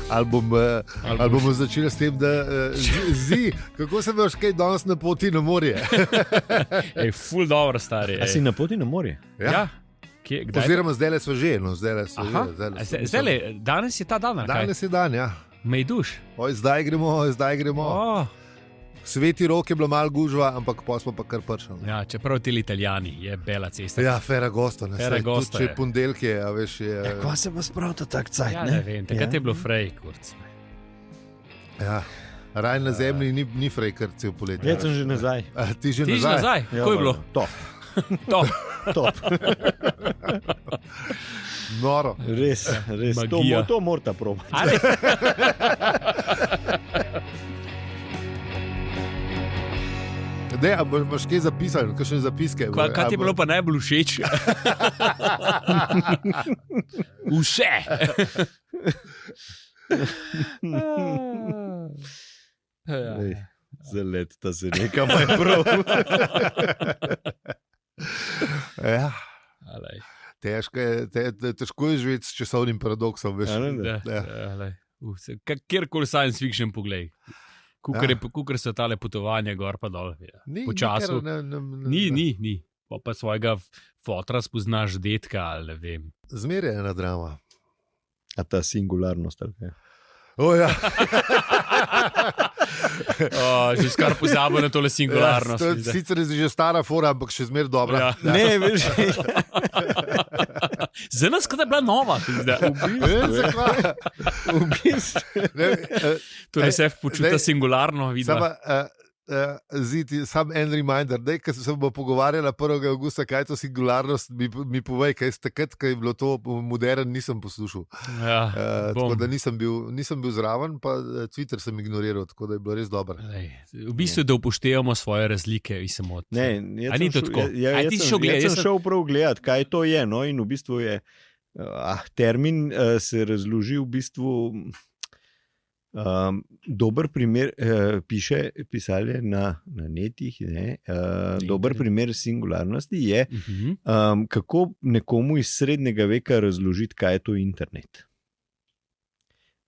Ali bomo začeli s tem, da kako se veš, kaj danes na poti na morje? Ful dobro, stari. A si na poti na morje? Ja. Oziroma zdaj smo že. Danes je ta dan. Danes je dan, ja. Mejduš. Zdaj gremo. Sveti Rok je bilo malo gužva, ampak pa smo pa kar pršali. Ja, čeprav ti Italijani, je bela cesta. Ja, Ferragosto. Ferragosto je. Če ponedeljke, a veš, je... Ja, ko se vas prav tak cajt, ne? Ja, ne vem, takrat je bilo frej, kurc. Ja, raj na zemlji ni frej, kar cel poletje. Jaz sem že nazaj. Ti že nazaj? Kako je bilo? Top. Noro. Res. To morata probati. Dej, a boš kaj zapisal, kakšne zapiske? Kaj ti je bilo pa najbolj všeč? Vse! Zalet, ta se nekam je prav. Ja. Težko je živeti s časovnim paradoksom. Kjerkoli science fiction poglej. Kukor so tale potovanja gor pa dol. Po času. Ni. Pa svojega fotra spoznaš detka, ali ne vem. Zmeraj je ena drama. A ta singularnost, ali kaj? Ja. Že skar pozabo na tole singularnost. Ja, sicer je že stara fora, ampak še zmeraj dobra. Ja. Ne, veš. Za nas kada je bila nova. V bistvu. Torej se počuta singularno. Sam en reminder, ko se bomo pogovarjali 1. avgusta, kaj je to singularnost, mi povej, kaj je takrat, ko je bilo to modern, nisem poslušal. Ja, tako da nisem bil zraven, pa Twitter sem ignoriral, tako da je bilo res dobro. V bistvu, da upoštevamo svoje razlike. Jaz sem šel prav gledati, kaj to je. No, in v bistvu je termin se razloži v bistvu. Dober primer, pisali na netih, dober primer singularnosti je, kako nekomu iz srednjega veka razložiti, kaj je to internet.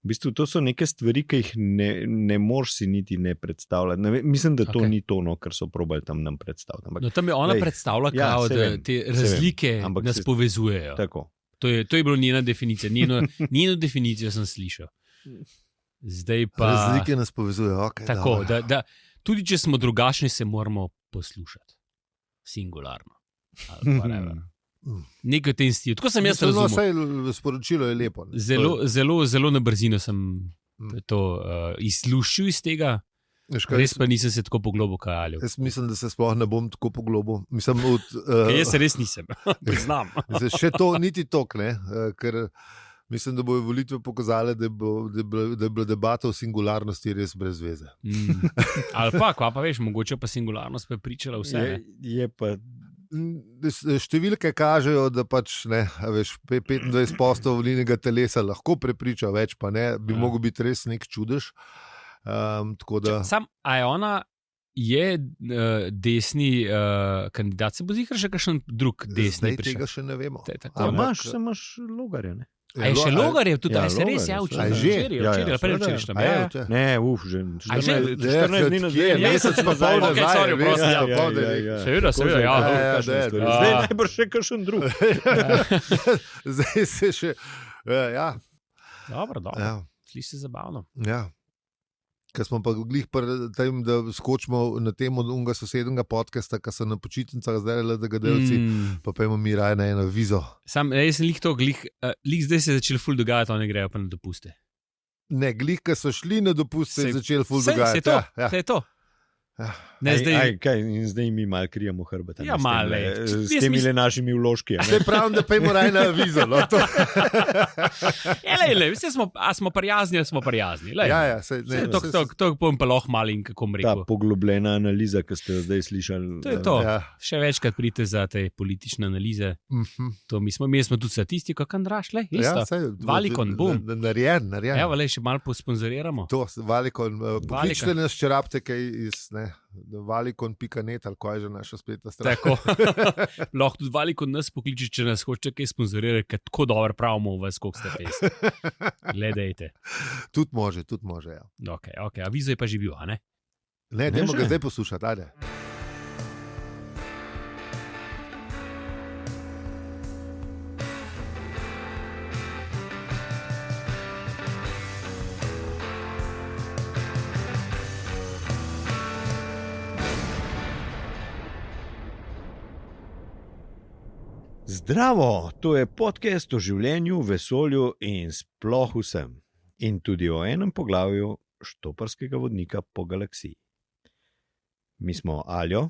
V bistvu to so neke stvari, ki jih ne moreš si niti ne predstavljati. Mislim, da to ni to, kar so probali tam nam predstaviti. No, tam je ona predstavlja, da te razlike nas povezujejo. Tako. To je bilo njena definicija. Njeno definicijo sem slišal. Zdaj pa razlike nas povezujejo. Tako, da tudi če smo drugačni, se moramo poslušati. Singularno. Nekaj tem stilu. Tako sem jaz razumel. Sporočilo je lepo. Zelo na brzino sem to izluščil iz tega. Res pa nisem se tako poglobil, kaj ali. Jaz mislim, da se sploh ne bom tako poglobil. Jaz se res nisem. Priznam. Še to, niti tok, ne, ker mislim, da bojo volitve pokazale, da je bila debata o singularnosti res brez veze. Ali pa, kva pa veš, mogoče pa singularnost prepričala vse. Je pa... Številke kažejo, da pač ne, veš, 25% volilnega telesa lahko prepriča, več pa ne, bi mogel biti res nek čudež. A je ona desni kandidat, se bo zihar še kakšen drug desni prišel? Zdaj tega še ne vemo. Imaš Logarja, ne? A je še Logarjev tudi, a se res včeraj? Ne, že 14 dni nazaj. Mesec pa zdaj Seveda, ja. Zdaj najbrž še kakšen drug. Zdaj se še, ja. Dobro, sliši se zabavno. Ja. Ker smo pa glih tem, da skočimo na temo unga sosednega podcasta, ki so na počitnicah zdaj LDG-delci, pa pojmo mi raje na eno vizo. Jaz sem glih zdaj se je začel ful dogajati, oni grejo pa na dopuste. Ne, glih, ki so šli na dopuste, se je začel ful dogajati. Se je to. In zdaj mi malo krijemo hrbeta. Ja, malo. S temi našimi vložki. Se pravim, da pojmo raje na vizo. Smo prijazni, smo prijazni. To bom pa lahko malo in kako bom rekel. Ta poglobljena analiza, ki ste jo zdaj slišali. To je to. Še večkrat pridite za te politične analize. Mi smo tudi statistiko, Kandraš, Valikon, bum. Narejen. Evo, še malo posponzoriramo. To, Valikon, pokličite nas, če rabite kaj iz... Valikon.net ali kaj je že naša spletna stran. Tako. Lahko tudi Valikon nas pokliče, če nas hoče kaj sponzorirati, ker tako dobro pravimo v vas, koliko ste pes. Gledajte. Tudi može, ja. Ok, a Vizo je pa že bil, a ne? Ne, dajmo ga zdaj poslušati, ajde. Zdravo, to je podcast o življenju, vesolju in sploh vsem. In tudi o enem poglavju štoparskega vodnika po galaksiji. Mi smo Aljo,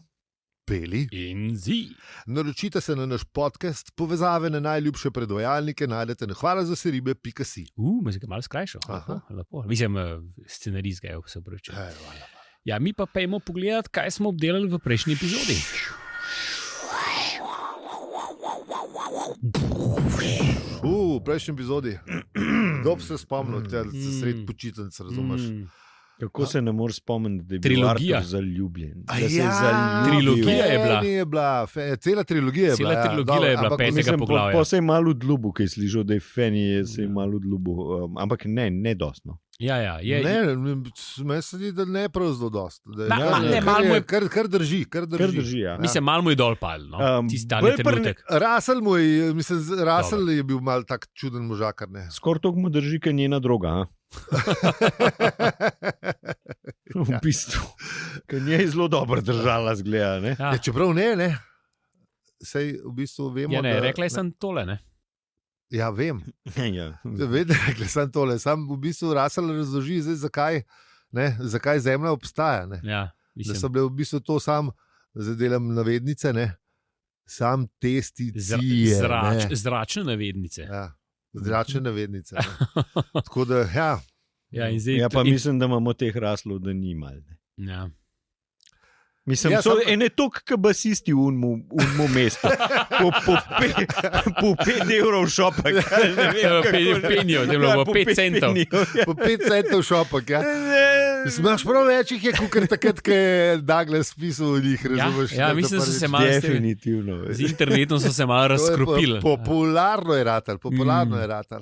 Peli in Zi. Naročite se na naš podcast, povezave na najljubše predvajalnike najdete na hvalazaseribe.si. Me je malo skrajšal. Lepo. Mislim, scenarist ga je vse obračal. Ja, mi pa pojmo pogledati, kaj smo obdelali v prejšnji epizodi. V prejšnji epizodi. Dob se spomnil, da se sred počitnic, razumeš? Kako se ne moreš spomniti, da je bil Artur zaljubljen? Trilogija je bila. Cela trilogija je bila. Cela trilogija je bila petega poglavja. Pa se je malo odljubil, kaj slišal, da je Feni se je malo odljubil. Ampak ne dostno. Ja, je. Ne, meni se zdi, da ne prav zelo dost. Kar drži. Ja. Mislim, malo mu je dol pal, no? Tistani trenutek. Russell je bil mal tak čuden možakar, ne? Skoraj toliko mu drži, kaj njena droga, v bistvu. Kaj nje je zelo dobro držala, zgleda, ne? Ja, čeprav ne. Sej v bistvu vemo, ja, ne, rekla sem tole, ne? Ja, vem. Ja. Vedno rekla sem tole. Sam v bistvu Russell razloži, zakaj Zemlja obstaja. Ne? Ja, da so bile v bistvu to sam, zdaj delam navednice, ne? Sam testicije. Zračne navednice. Ja, zračne navednice. Tako da, ja. Ja, pa mislim, da imamo teh Russellov, da ni mal. Ja. Mislim, da so ene toliko, kot basisti v unmu mestu. Po 5 evrov šopak. Penijo, da je bilo po 5 centov. Po 5 centov šopak, ja. Imaš prav več jih je, kot takrat, ko je Douglas pisal o njih, razumeš? Ja, mislim, da so se malo definitivno. Z internetom so se malo razkropili. Popularno je ratal.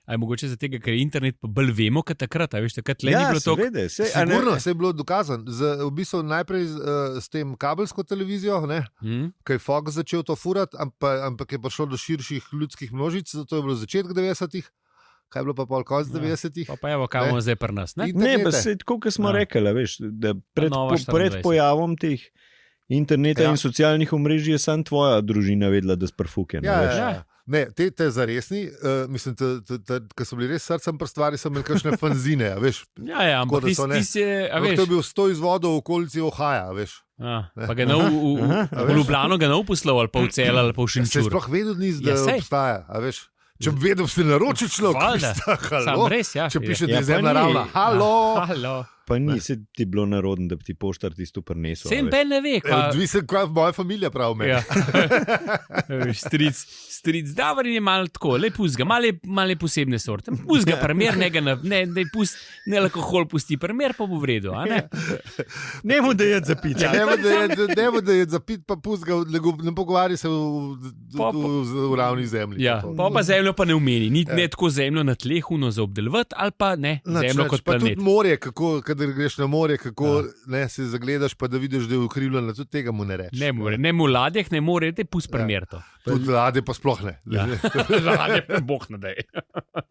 Ali mogoče zato, ker je internet pa bolj vemo, kot takrat, veš, takrat le ni bilo to. Sigurno se je bilo dokazano. V bistvu najprej s tem kabelsko televizijo, ko je Fox začel to furati, ampak je prišlo do širših ljudskih množic, zato je bilo začetek 90-ih, kaj je bilo pa pol konc 90-ih. Pa evo, kaj bomo zdaj pri nas, ne? Ne, pa se tako, kot smo rekli, veš, da pred pojavom teh interneta in socialnih omrežij je samo tvoja družina vedela, da sprfukje. Ja. Ne, te zaresni, mislim, ko so bili res srcem pri stvari, so imeli kakšne fanzine, veš. Ja, ampak ti je, veš. To je bil 100 izvodov v okolici Ohaja, veš. Pa ga v Ljubljano ga ne uposlal, ali pa v Cel, ali pa v Šenčur. Se sploh vedel nis, da obstaja, a veš. Če bi vedel, si naročil človek. Sam res, ja. Če piše, da je Zemlja ravna. Halo. Pa ni se ti bilo narodno, da bi ti poštar tisto prinesel. Sem ben ne ve, kaj. Odvisen, kaj moja familija pravi meni. Stric Davarin je malo tako, le puzga, malo posebne sorte. Puzga primer, ne alkohol pusti primer, pa bo v redu, a ne? Nemo da je zapit. Nemo da je zapit, pa puzga, ne pogovarja se v ravni zemlji. Ja, pa zemljo pa ne umeni, ni tako zemljo na tleh uno za obdelovati, ali pa ne, zemljo kot planet. Pa tudi morje, kadar greš na morje, kako se zagledaš, pa da vidiš, da je ukrivljeno, tudi tega mu ne reči. Ne v ladjah, ne more, te pust primer to. Tudi ladje pa sploh ne. Ladje pa boh ne dej.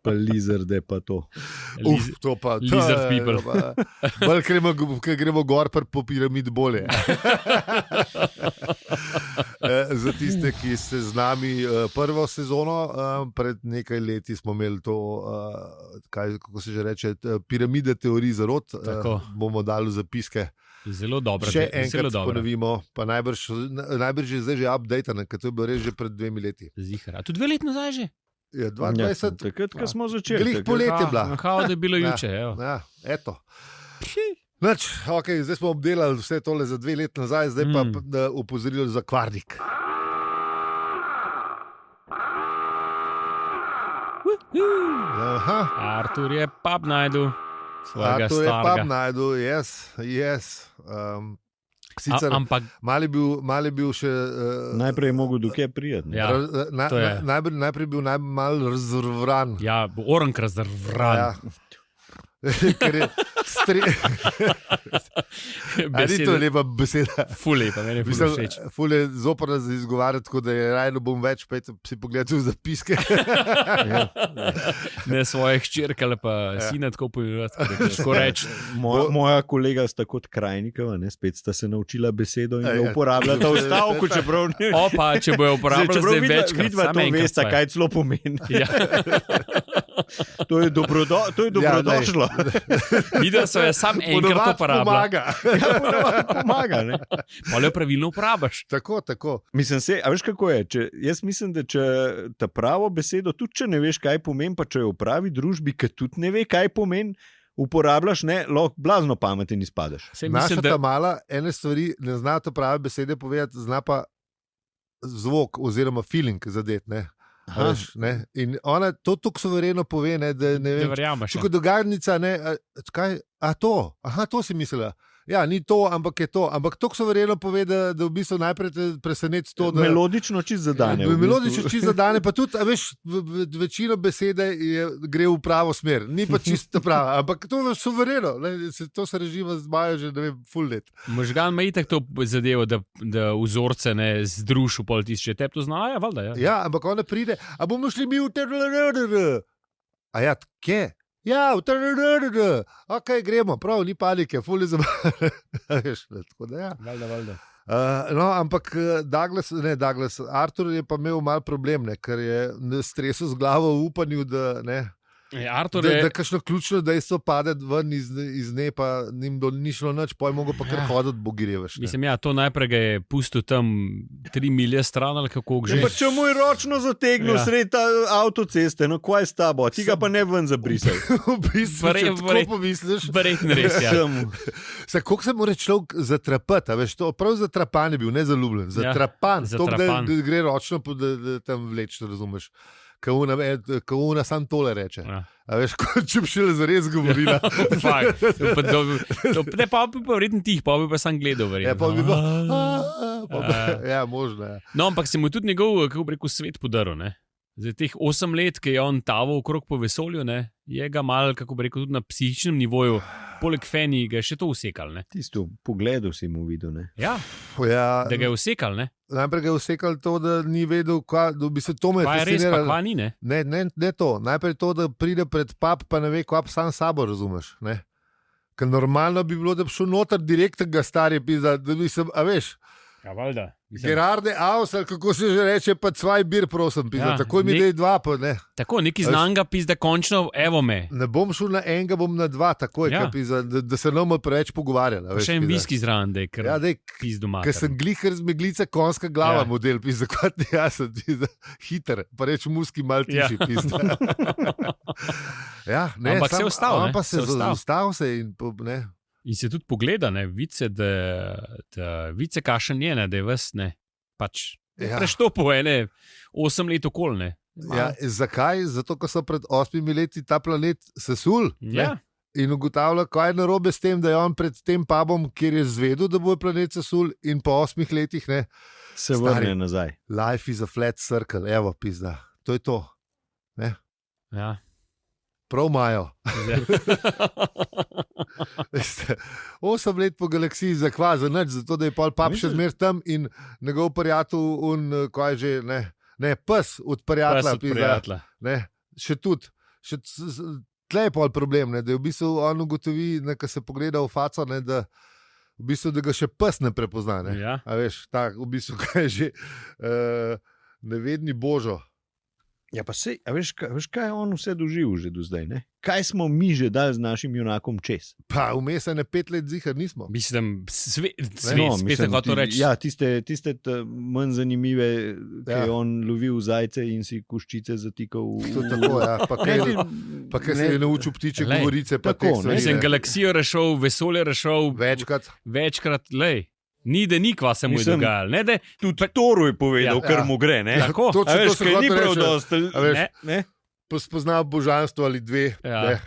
Pa lizarde pa to. To pa. Lizard people. Bolj gremo gor po piramid bolje. Za tiste, ki ste z nami prvo sezono, pred nekaj leti smo imeli to, kako se že reče, piramide teorij zarot, bomo dali zapiske. Zelo dobro. Še enkrat ponovimo, pa najbrž je zdaj že updateno, ker to je bilo res že pred 2 leti. Zihar. A tudi 2 let nazaj že? Ja, 22. Takrat, ko smo začeli. Glih poletje je bila. Kao, da je bilo juče, evo. Ja, eto. Nač, okay, zdaj smo obdelali vse tole za 2 let nazaj, zdaj pa opozorili za kvarnik. Artur je pub najdu. svojega to je pa starega. najdu, yes. Sicer Ampak mal je bil še. Najprej je mogel do kje prijeti. Ja, to je. Najprej bil najbolj razvrvran. ja, orank razrvran. Ja. Ker je Ali to je lepa beseda? Ful lepa, meni je ful všeč. Ful je zoprno za izgovarjati, tako da je rajno bom več, pa si pogledal zapiske. Ne svoje hčerke ali pa sina tako povedati, da težko reči. Moja kolega sta kot Krajnikova, spet sta se naučila besedo in jo uporabljata v stavku, čeprav ne. Opa, če bojo uporabljali zdaj večkrat. Vidva to veste, kaj celo pomeni. Ja. To je dobrodošlo. Videl so je sam enkrat uporabljal. Pomaga, ne? Pa jo pravilno uporabiš. Tako. Mislim se, a veš kako je? Jaz mislim, da če ta pravo besedo, tudi če ne veš, kaj pomeni, pa če jo v pravi družbi, ki tudi ne ve, kaj pomeni, uporabljaš, lahko blazno pameten izpadeš. Naša ta mala ene stvari ne zna to prave besede povedati, zna pa zvok oziroma feeling zadeti, ne? Veš, ne? In ona to tako suvereno pove, ne, da ne vem, če kot dogajalnica, to si mislila. Ja, ni to, ampak je to. Ampak to suvereno pove, da v bistvu najprej te preseneti to, da... Melodično čisto zadane. Melodično čisto zadane, pa tudi, veš, večino besede gre v pravo smer. Ni pa čisto prava, ampak to je suvereno. To se režima zbaja že, ne vem, full let. Možgan me itak to zadevo, da vzorce ne zdruši v pol tišče. Teb to znajo, valjda, ja. Ja, ampak ona pride, a bomo šli mi v A ja, kje? Ja, ok, gremo, prav, ni panike, ful je zabavno. Ja. Valjda. No, ampak Douglas, Arthur je pa imel mal problem, ne, ker je stresel z glavo v upanju, da ne. Artur da kakšno ključno dejstvo pade ven iz nje, pa ni šlo nič, pa je mogel pa kar hoditi bogirjevaš. Mislim, ja, to najprej ga je pustil tam 3 milje stran ali kako že. Pa če mu je ročno zategnil sred avtoceste, no kaj je s tabo, ti ga pa ne ven zabrisaj. V bistvu, če tako pomisliš. Verjetno res, ja. Kako se mora človek zatrapati, veš, to prav zatrapan je bil, ne zaljubljen, zatrapan, to da gre ročno, da tam vleč, razumeš. Kauna sam tole reče. Ja. A veš, če bi šele zares govorila. Ne, pa bi pa verjetno tih, pa bi pa sam gledal verjetno. Ja, pa bi bilo. Ja, možno, ja. No, ampak se mu tudi njegov, kako bi rekel, svet podaril, ne. Za teh 8 let, ki je on taval okrog po vesolju, ne, je ga mal, kako bi rekel, tudi na psihičnem nivoju, poleg feni, ga je še to usekal, ne. Tisto pogledu si mu videl, ne. Ja, da ga je usekal, ne. Najprej ga je usekal to, da ni vedel, da bi se to me fasciniralo. Kva je res, pa kva ni, ne. Ne to, najprej to, da pride pred pap, pa ne ve, kva sam sabo, razumeš, ne. Ker normalno bi bilo, da bi šel noter direktnega starje pizda, da bi se, a veš. Ja, valjda. Gerarde Aus, ali kako se že reče, pa 2 bir, prosim, pizda, takoj mi dej 2, pa ne. Tako, neki znanga pizda, končno, evo me. Ne bom šel na enega, bom na 2, takoj, pizda, da se ne bomo preveč pogovarjali. Pa še en viski zraven, da je kar pizdo mater. Ker sem glihar z meglice, konska glava model, pizda, kot ne jasen, pizda, hiter, pa reč muski mal tiši, pizda. Ja, ne, ampak se je ostal, ne. Pa se je ostal in ne. In se tudi pogleda, ne, vice, vice kašen je, ne, da je ves, ne, pač preštopil ene 8 let okoli, ne. Ja, zakaj? Zato, ko so pred 8 leti ta planet sesul, ja. In ugotavlja, kaj je narobe s tem, da je on pred tem pubom, kjer je zvedel, da bo planet sesul in po 8 letih, ne, se vrne nazaj. Life is a flat circle, evo, pizda, to je to, ne. Ja. Prav imajo. 8 let po galaksiji za kva, za nič, zato da je pol pap še zmer tam in njegov prijatelj, kaj že, ne, pes od prijatelja. Ne, še tudi. Tle je pol problem, ne, da je v bistvu on ugotovi, ko se pogleda v faco, ne, da v bistvu, da ga še pes ne prepozna. Ne. Ja. A veš, tak, v bistvu, kaj je že nevedni božo. Ja, pa sej, a veš, kaj je on vse doživel že do zdaj, ne? Kaj smo mi že dali z našim junakom čez? Pa vmes ne 5 let zihar nismo. Mislim, spet tako to reči. Ja, tiste manj zanimive, ki je on lovil zajce in si koščice zatikal. To tako, ja. Pa kaj se je naučil ptiče govorice. Mislim, galaksijo rešil, vesolje rešil. Večkrat, lej. Ni da nikva se mu je dogajalo. Tudi Toru je povedal, kar mu gre. Ne? Tako. A veš, kaj ni prav dosti. spoznal božanstvo ali dve. Ja.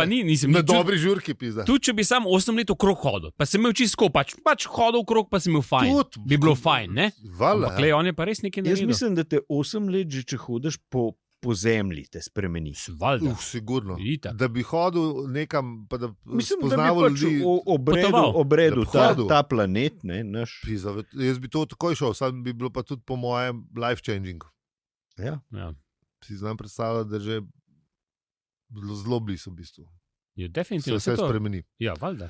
Nisem na dobri žurki pizda. Tudi če bi sam 8 let okrog hodil, pa sem imel čisto pač hodil okrog, pa sem imel fajn. Bi bilo fajn, ne? Vala. Ampak on je pa res nekaj naredil. Jaz mislim, da te 8 let že, če hodiš po zemlji, te spremeni. Sigurno. Vidite. Da bi hodil nekam, pa da spoznaval ljudi. Obredu ta planet, ne, naš. Pizda, jaz bi to takoj šel, sam bi bilo pa tudi po mojem life changing. Ja. Si znam predstavljati, da že zelo blizu v bistvu. Je definitivno se vse spremeni. Ja, valjda.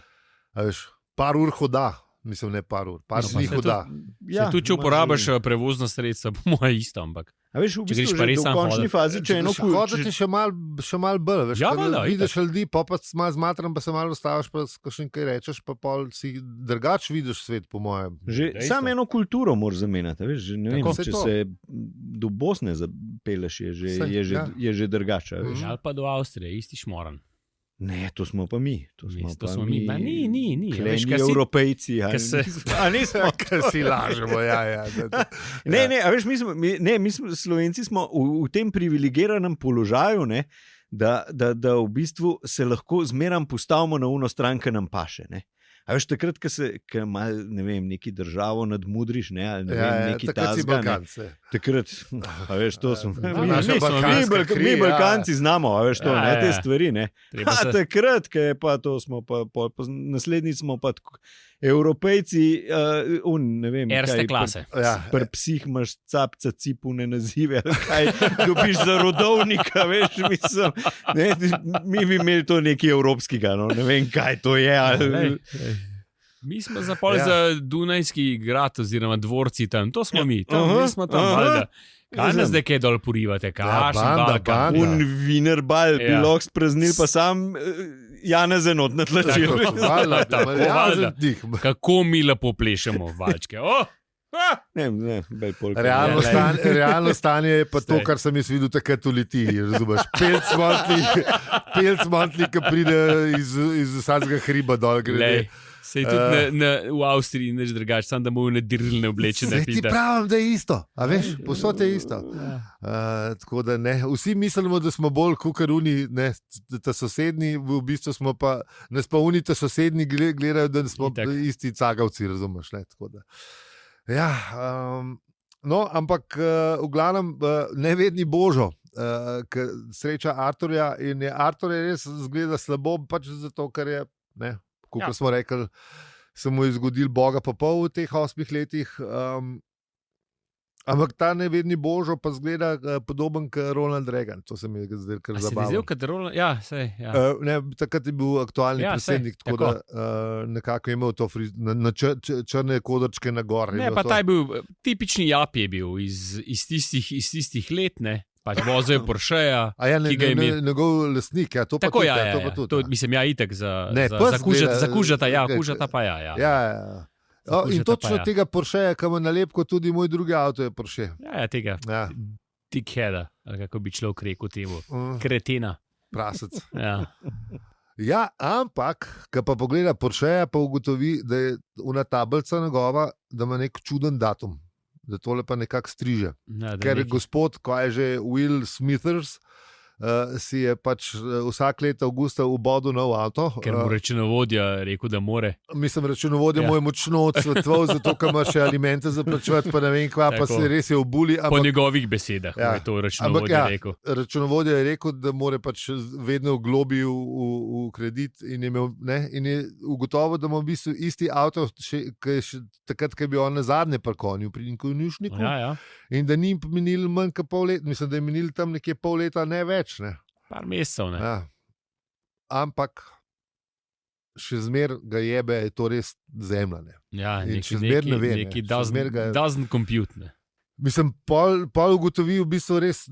A veš, par ur hoda, mislim ne par ur, par dni hoda. Ja, tudi če uporabiš prevozna sredstva, po moje isto, ampak. A veš, v bistvu že v končni fazi, če eno hoditi še malo bolj, veš, ja, valjda, vidiš ljudi, pa malo zmatram, pa se malo ustaviš, pa še nekaj rečeš, pa pol si drugač vidiš svet, po mojem. Samo eno kulturo moraš zamenjati, veš, ne vem, če se do Bosne zapeleš, je že drugače. Ali pa do Avstrije, isti šmoran. Ne, to smo pa mi. To smo mi. Ni. Kleni Evropejci. Nismo, ker si lažemo. Ja. Ne, a veš, mi Slovenci smo v tem privilegiranem položaju, ne, da v bistvu se lahko zmeram postavimo na uno stran, ki nam paše. Ne. A veš, takrat, ko mal, ne vem, neki državo nadmudriš, ne, ali ne vem, neki tazga, ne. Takrat, a veš, to smo. Mi Balkanci znamo, a veš, to, ne, te stvari, ne. Takrat, ko je pa to smo pa naslednji smo pa Evropejci, ne vem, erste klase. Pri psih imaš capca, cipune nazive, kaj dobiš za rodovnika, veš, mislim, ne, mi bi imeli to nekaj evropskega, no, ne vem, kaj to je. Mi smo za Dunajski grad oziroma dvorci tam, to smo mi, mi smo tam, valjda. Kaj nas zdaj kaj dol porivate, banda. Un vinerbal, bi lahko spraznil pa sam Janez enot na tlačil. Kako mi lepo plešemo valčke. Realno stanje je pa to, kar sem jaz videl takrat v Litiji, razumeš? Pelc mantli, ki pride iz vsakega hriba dol. Sej tudi v Avstriji neč drugače, samo da mu ne dirilne oblečene. Sej ti pravim, da je isto, a veš, posod je isto. Tako da ne, vsi mislimo, da smo bolj kukaruni, ne, ta sosednji, v bistvu smo pa, nas pa oni ta sosednji gledajo, da smo isti cagavci, razumeš, ne, tako da. Ja, no, ampak v glavnem nevedni Božo, ki sreča Arturja in Artur je res zgleda slabo, pač zato, ker je, ne, kot smo rekli, se mu je zgodil Boga pa pol v teh 8 letih. Ampak ta nevedni Božo pa zgleda podoben kot Ronald Reagan. To se mi je zdaj kar zabavno. Se je zdel kot Ronald? Ja, sej. Ja. Takrat je bil aktualni predsednik, tako da nekako je imel to na črne kodrčke na gor. Ne, pa ta je bil, tipični Jap je bil iz tistih let, ne. Pač vozil je Porscheja, ki ga je imel. Njegov lastnik, ja, to pa tako, tudi. To pa tudi. To, mislim, ja, itak za kužata, kužata pa ja. Ja. In točno tega Porscheja, ki ima nalepko, tudi moj drugi avto je Porsche. Ja, tega. Ja. Dickheada, ali kako bi človek rekel temu. Kretina. Prasec. Ja, ampak, ko pa pogleda Porscheja, pa ugotovi, da je ona tablica njegova, da ima nek čuden datum. Da tole pa nekako striže. Ker gospod, ko je že Will Smithers, si je pač vsak let avgusta ubodil nov avto. Ker mu računovodja rekel, da more. Mislim, računovodja mu je močno odsvetoval, zato ker ima še alimente za plačevati, pa ne vem kva, pa se res je obuli. Po njegovih besedah je to računovodja rekel. Računovodja je rekel, da more pač vedno globi v kredit in je ugotovil, da ima v bistvu isti avto, takrat, ko je bil on na zadnje parkonju pri konjušniku. Ja. In da ni minil manj kot pol leta, mislim, da je minil tam nekje pol leta, ne več. Ne. Par mesecev, ne. Ja. Ampak še zmer ga jebe, je to res zemlja. Ne. Ja, neki doesn't compute. Ne. Mislim, pol ugotovi v bistvu res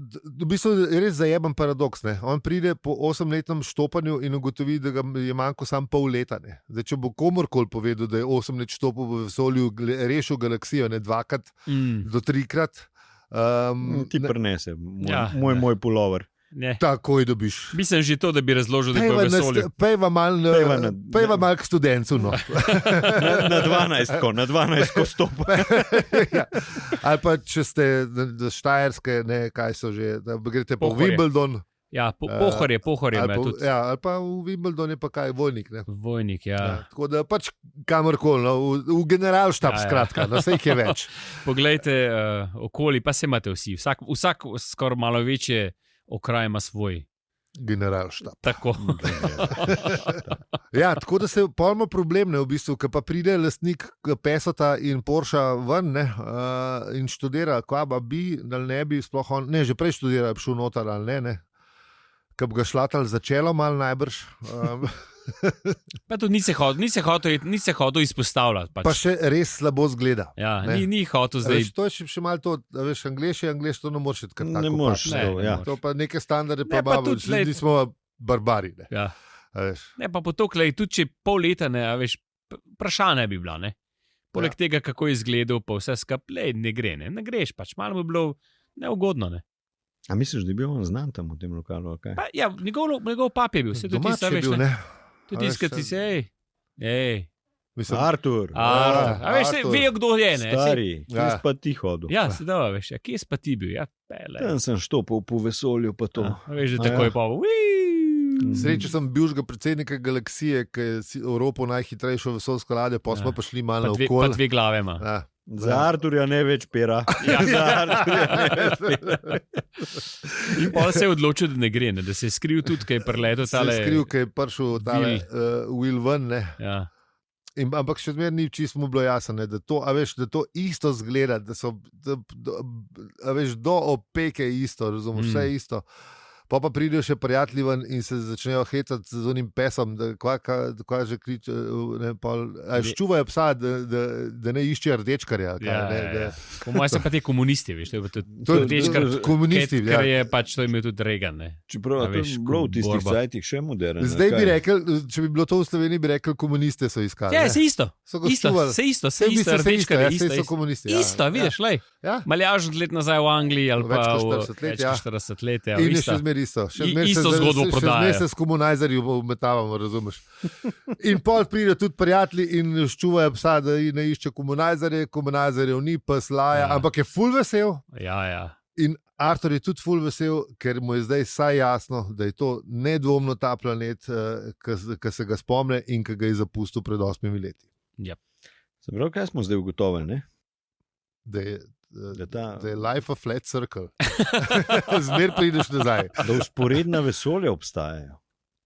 zajeben paradoks. Ne. On pride po 8-letnem štopanju in ugotovi, da ga je manjko samo pol leta. Ne. Zdaj, če bo komorkoli povedal, da je 8 let štopil v vesolju, rešil galaksijo, ne 2-krat do 3-krat. Ti prinese, moj pulover. Ne. Takoj dobiš. Mislim že to, da bi razložil, da je v vesolju. Pejva mal k študencu. No. Na 12 stopa. Ja. Ali pa če ste Štajerske, ne, kaj so že, da grete po Pohorje. Wimbledon. Ja, pohor je tudi. Ja, ali pa v Wimbledon je pa kaj, Vojnik. Ne. Vojnik, ja. Tako da pač kamorkoli, no, v generalštab, skratka, no, vse jih je več. Poglejte okoli, pa se imate vsi. Vsak skoraj malo večje okraj ima svoj. Generalštab. Tako. Ja, tako da se pojmo problem, ne, v bistvu, ko pa pride lastnik Pesota in Porsche ven, ne, in študira, kva bi, ali ne bi sploh on, ne, že prej študira, bi šel noter ali ne, ko bi ga šlatal za čelo mal najbrž. Pa tudi nisi hotel izpostavljati. Pač. Pa še res slabo zgleda. Ja, ni hotel zdaj. To je še malo to, veš, Anglež, to ne moreš tako. Ne moreš, ja. To pa neke standarde, pa babo, ljudi smo barbari. Ne, ja. Ne pa potoklej, tudi če pol leta, ne, veš, vprašanje bi bila, ne. Poleg tega, kako je izgledal, pa vse skupaj, ne gre, ne greš, pač malo bi bilo neugodno, ne. A misliš, da je bil on znan tam v tem lokalu? Okay? Pa, ja, njegov pap je bil, vse to tisto, veš, ne. Tudi tiskati se, Mislim, Artur. A veš, vejo, kdo je, ne? Stari, kje si pa ti hodil? Ja, sedaj veš, kje si pa ti bil? Ja, tam sem štopil po vesolju, pa to. Veš, da tako je pa. Srečo sem bivšega predsednika Galaksije, ki je Evropo najhitrejšo vesoljsko ladjo, pa smo pa šli malo okoli. Pa dve glave ima. Ja. Za Arturja ne več pera. Ja, za Arturja ne več pera. In pa se je odločil, da ne gre, ne? Da se je skril tudi, kaj je preletel tale. Se je skril, kaj je prišel tale Will ven, ne. Ja. Ampak še zmer ni čisto mu bilo jasno, da to isto zgleda, da so do opeke isto, razumeš, vse isto. Pa pridejo še prijatelji ven in se začnejo hecati z onim pesom, kva že kriče, ščuvajo psa, da ne iščejo rdečkarja. Po mojem se pa te komunisti, veš, to je rdečkar, komunisti, ker je pač to imel tudi Reagan, ne. Čeprav to je bilo v tistih cajtih še moderno. Zdaj bi rekel, če bi bilo to v Sloveniji, bi rekel, komuniste so iskali. Ja, se isto, rdečkar, so komunisti. Isto, vidiš, lej, maljaž let nazaj v Angliji ali pa več kot 40 let. In je še zmer isto. Isto zgodbo prodajajo. Še zmer se s komunajzerji umetavamo, razumeš. In pol pridejo tudi prijatelji in ščuvajo psa, da ne išče komunajzerjev ni, pes laja, ampak je ful vesel. Ja. In Artur je tudi ful vesel, ker mu je zdaj saj jasno, da je to nedvomno ta planet, ki se ga spomne in ki ga je zapustil pred 8 leti. Ja. Se pravi, kaj smo zdaj ugotovili, ne? Da je life a flat circle. Zmer prideš nazaj. Da vzporedna vesolja obstajajo.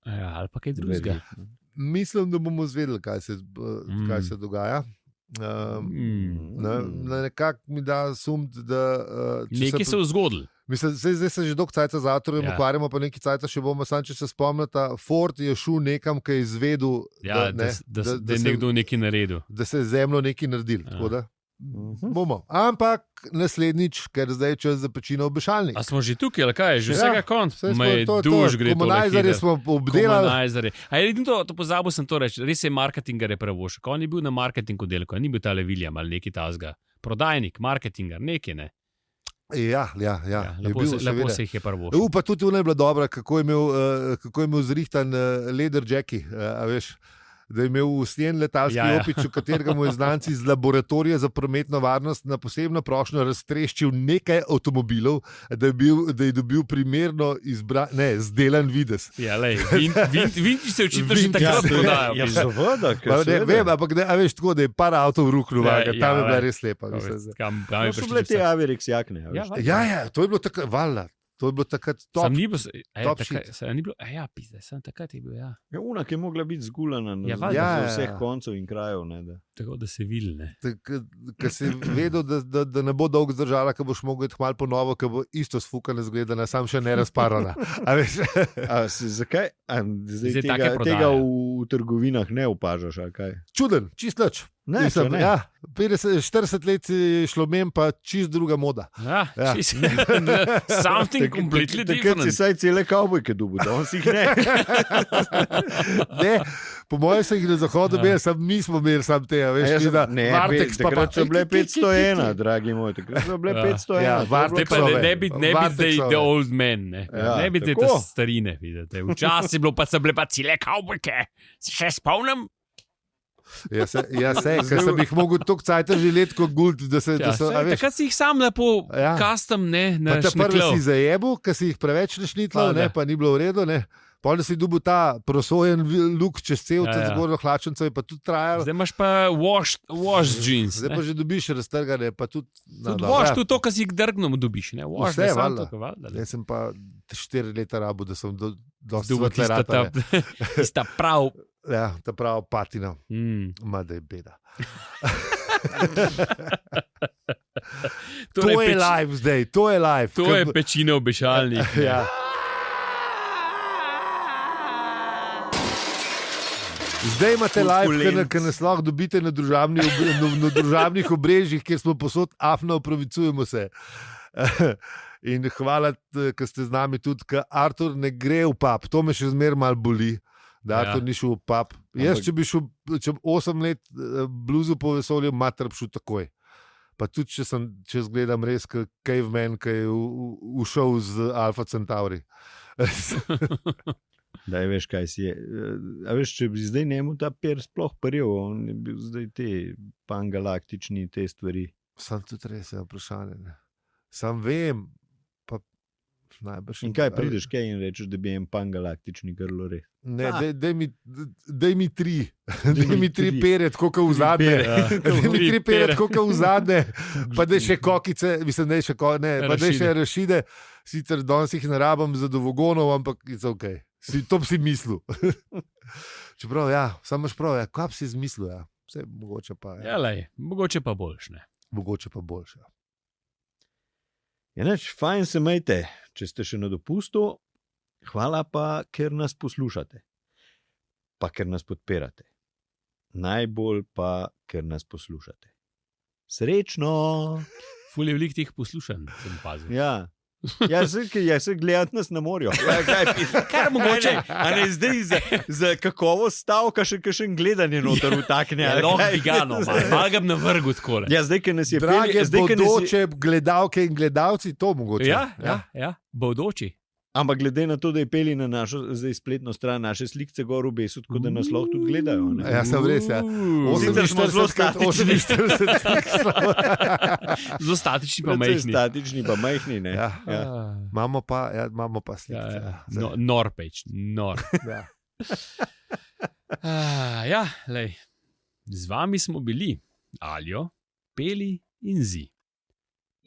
Ja, ali pa kaj drugega. Mislim, da bomo zvedeli, kaj se dogaja. Nekako mi da sum, da... Nekaj se je zgodilo. Mislim, zdaj se že dolgo cajta z avtorjem ukvarjamo, pa nekaj cajta še bomo, samo če se spomnite, Ford je šel nekam, ki je izvedel, da je nekdo nekaj naredil. Da se je zemljo nekaj naredil. Tako da bomo. Ampak naslednjič, ker zdaj je čas za pečino obešalnik. A smo že tukaj, ali kaj? Že vsega konca. Komunajzerje smo obdelali. A je to pozabil sem to reči, res je marketingar je pravošek. On je bil na marketingu delko, ni bil tale William ali neki tazga. Prodajnik, marketingar, neki ne. Ja. Lepo se jih je prvošek. Pa tudi ona je bila dobra, kako je imel zrihtan leder Jackie, a veš, da je imel usnjen letalski opič, v katerega mu je znanci iz laboratorija za prometno varnost na posebno prošnjo raztreščil nekaj avtomobilov, da je dobil primerno zdelan videz. Ja, lej, vinči se očitno že takrat prodajo. Ja, seveda. Ne vem, ampak veš tako, da je par avtov ruknul, tam je bila res lepa. To so bile te Averix jakne. Ja, to je bilo tako valjda. To je bilo takrat top. Sam ni bilo, pizde, sem takrat je bil, ja. Ja, unak je mogla biti zgulana z vseh koncev in krajev, ne. Tako da se vil, ne. Ker si vedel, da ne bo dolgo zdržala, ker boš mogel iti malo po novo, ker bo isto sfukana zgledana, sam še ne razparana. A veš? Zakaj? Zdaj tega v trgovinah ne opažaš, ali kaj? Čuden, čist nič. Ne, ne. Ja, 40 let je šlo mem, pa čist druga moda. Ja. Something completely different. Takrat si saj cele kavbojke dubu, danes jih ne. Ne, po mojem se jih na zahodu imeli, mi smo imeli sam te, veš, ne, takrat so bile 501, dragi moj, takrat so bile 501. Ja, ne bi the old man, ne bi te starine, vidite. Včasih so bile pa cele kavbojke, se še spomnim? Ja, ker sem jih mogel toliko cajta želeti kot guld, da so... Takrat si jih sam lepo custom, našnitlal. Pa prvi si zajebil, ker si jih preveč našnitlal, pa ni bilo v redu, Pol si dobil ta prosojen luk čez cel zgornjo hlačnico, je pa tudi trajalo. Zdaj imaš pa wash jeans. Zdaj pa že dobiš raztrgane, pa tudi... Tudi wash, tudi to, kar si jih drgnom dobiš, ne? Wash, vse, valjda. Jaz sem pa 4 leta rabu, da sem dosti svetle ratale. Tista prav... Ja, ta prav patina. Da je beda. To je live zdaj, to je live. To je pečina obešalnik. Ja. Zdaj imate live, ker nas lahko dobite na družabnih obrežjih, kjer smo posod afno opravicujemo se. In hvala, ker ste z nami tudi, ker Artur ne gre v pub, to me še zmer malo boli. Da, to ni šel v pub. Jaz, če bi šel 8 let bluzu po vesolju, mater bi šel takoj. Pa tudi, če zgledam res caveman, ki je ušel z Alfa Centauri. Daj, veš, kaj si je. A veš, če bi zdaj njemu ta per sploh paril, on je bil zdaj te pangalaktični te stvari. Sam tudi res je vprašanje. Sam vem, pa najbrž... In kaj prideš kaj in rečeš, da bi en pangalaktični grlo res? Ne, daj mi 3. Daj mi 3 pere, tako kot v zadnje. Daj mi 3 pere, tako kot v zadnje. Pa daj še kokice, mislim, da je še pa daj še rašide. Sicer danes jih ne rabim za dovogonov, ampak je ok. To bi si mislil. Čeprav, ja, samo imaš prav, kaj bi si izmislil, ja. Vse mogoče pa, ja. Ja, lej, mogoče pa boljš, ne. Mogoče pa boljš, ja. Ja, neč, fajn se majte, če ste še na dopustu. Hvala pa, ker nas poslušate, pa ker nas podpirate. Najbolj pa, ker nas poslušate. Srečno! Ful je veliko teh poslušanj, sem pazil. Ja. Jaz se gledati nas na morju. Kar mogoče. A ne zdaj za kakovost stavka še kakšen gledanje noter vtakne. Logigano, malo ga bi navrgel takole. Ja, zdaj, ker nas je Drage bodoče gledalke in gledalci, to mogoče. Ja, bodoči. Ampak glede na to, da je peli na našo zdaj spletno stran naše slikce gor v besu, tako da nas lahko tudi gledajo. Ne? Ja, sem res, ja. 48 Zelo statični pa majhni. Statični pa majhni, ne. Ja. Imamo pa slikce. Nor peč, nor. Ja, lej. Z vami smo bili Aljo, Peli in Zi.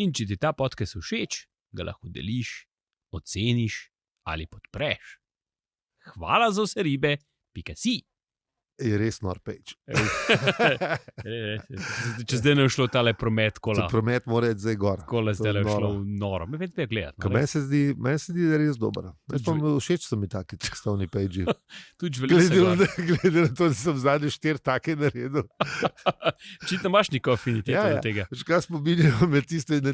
In če ti ta podcast všeč, ga lahko deliš, oceniš ali podpreš. Hvala za vse ribe, .si. Je res nor peč. Če zdaj ne je šlo tale promet kola. Promet mora iti zdaj gor. Kola zdaj je šlo noro. Me vedno je gledati. Meni se zdi, da je res dobro. Všeč so mi taki tekstovni peči. Glede na to, da sem zadnji 4 take naredil. Očitno imaš neko afiniteto do tega. Škaj smo bili na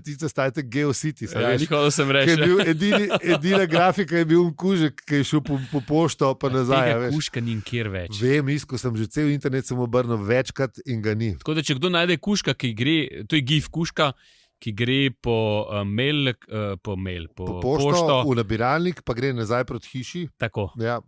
tiste stajte Geocity. Nikoli sem rešil. Edina grafika je bil kužek, ki je šel po pošto pa nazaj. Tega kužka ni nikjer več. Vem, ko sem že cel internet obrnil večkrat in ga ni. Tako da, če kdo najde kužka, ki gre, to je gif kužka, ki gre po pošto, v nabiralnik, pa gre nazaj proti hiši. Tako. Ja,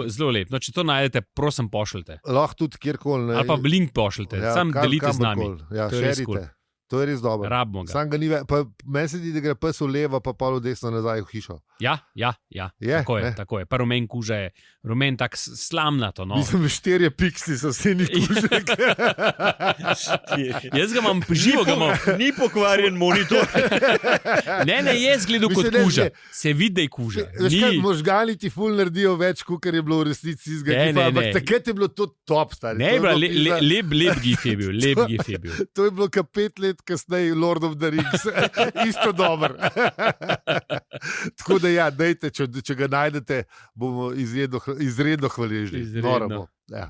zelo lep. No, če to najdete, prosim, pošljite. Lahko tudi kjerkoli. Ali pa link pošljite, sam delite z nami. Ja, šerite. To je res dobro. Rabimo ga. Sam ga ni več. Meni se zdi, da gre pes v levo, pa pol v desno nazaj v hišo. Ja. Tako je. Pa rumen kuža je. Rumen tak slamnato. No. Mislim, 4 piksli so vsi ni kužek. Jaz ga imam živo, ga imam. Ni pokvarjen monitor. Ne, jaz gledam kot kuža. Se vidi, da je kuža. Veš kaj, možgani ti ful naredijo več, kot je bilo v resnici izgleda. Ampak takrat je bilo to top, stari. Ne, lep gif je bil. Lep gif je bil. To je bilo kar 5 let kasneje Lord of the Rings. Isto dober. Tako da ja, dejte, če ga najdete, bomo izredno hvaležni. Izredno. Ja.